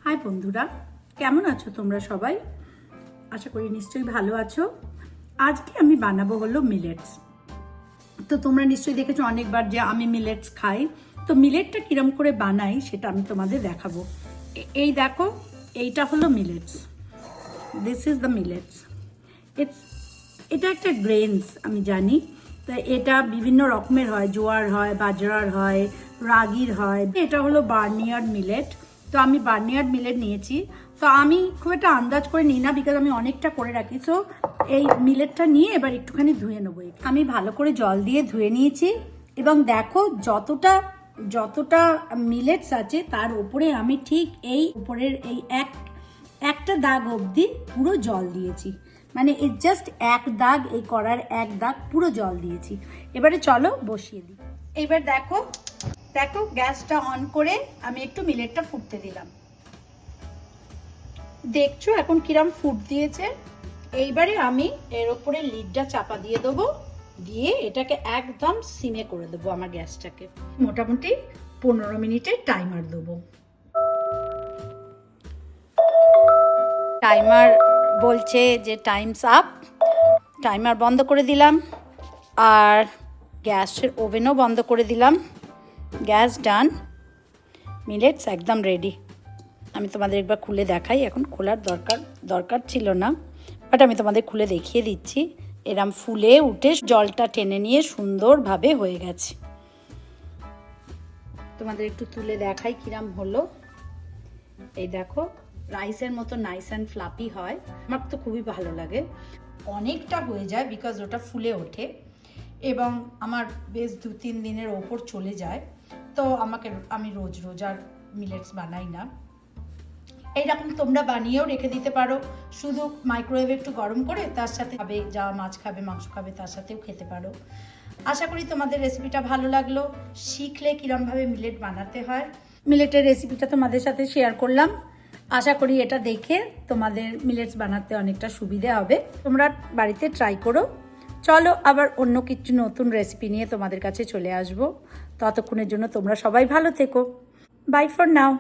High বন্ধুরা, কেমন আছো তোমরা সবাই? আশা করি নিশ্চয়ই ভালো আছো। আজকে আমি বানাবো হলো মিলেটস। তো তোমরা নিশ্চয়ই দেখেছো অনেকবার যে আমি মিলেটস খাই। তো মিলেটটা কিরম করে বানাই সেটা আমি তোমাদের দেখাবো। এই দেখো, এইটা হলো millets. This is the millets. এটা একটা গ্রেনস, আমি জানি। তো এটা বিভিন্ন রকমের হয়, জোয়ার হয়, বাজরার হয়, রাগির হয়। এটা হলো বার্নিয়ার্ড মিলেট। তো আমি বার্নিয়ার্ড মিলেট নিয়েছি। তো আমি খুব একটা আন্দাজ করে নিই না, বিকজ আমি অনেকটা করে রাখি। সো এই মিলেটটা নিয়ে এবার একটুখানি ধুয়ে নেবো। আমি ভালো করে জল দিয়ে ধুয়ে নিয়েছি এবং দেখো যতটা মিলেটস আছে তার উপরে আমি ঠিক এই উপরের এই একটা দাগ অবধি পুরো জল দিয়েছি। মানে এই জাস্ট এক দাগ, এই করার এক দাগ পুরো জল দিয়েছি। এবারে চলো বসিয়ে দিই। এবার দেখো গ্যাসটা অন করে আমি একটু মিলেটটা ফুটতে দিলাম। দেখছো এখন কিরম ফুট দিয়েছে। এইবারে আমি এর উপরে লিডটা চাপা দিয়ে দেবো, দিয়ে এটাকে একদম সিমে করে দেবো আমার গ্যাসটাকে। মোটামুটি 15 মিনিটের টাইমার দেবো। টাইমার বলছে যে টাইমস আপ। টাইমার বন্ধ করে দিলাম আর গ্যাসের ওভেনও বন্ধ করে দিলাম। গ্যাস ডান, মিলেটস একদম রেডি। আমি তোমাদের একবার খুলে দেখাই। এখন খোলার দরকার ছিল না, বাট আমি তোমাদের খুলে দেখিয়ে দিচ্ছি। এরম ফুলে উঠে জলটা টেনে নিয়ে সুন্দরভাবে হয়ে গেছে। তোমাদের একটু তুলে দেখাই কিরম হলো। এই দেখো, রাইসের মতো নাইস অ্যান্ড ফ্লাপি হয়। আমার তো খুবই ভালো লাগে। অনেকটা হয়ে যায় বিকজ ওটা ফুলে ওঠে এবং আমার বেশ 2-3 দিনের ওপর চলে যায়। তো আমি রোজ আর মিলেটস বানাই না। এইরকম তোমরা বানিয়েও রেখে দিতে পারো। শুধু মাইক্রোওয়েভে একটু গরম করে তার সাথে খাবে, যা মাছ খাবে, মাংস খাবে, তার সাথেও খেতে পারো। আশা করি তোমাদের রেসিপিটা ভালো লাগলো। শিখলে কিরমভাবে মিলেট বানাতে হয়। মিলেটের রেসিপিটা তোমাদের সাথে শেয়ার করলাম। আশা করি এটা দেখে তোমাদের মিলেটস বানাতে অনেকটা সুবিধে হবে। তোমরা বাড়িতে ট্রাই করো। চলো আবার অন্য কিছু নতুন রেসিপি নিয়ে তোমাদের কাছে চলে আসবো। ততক্ষণের জন্য তোমরা সবাই ভালো থেকো। Bye for now.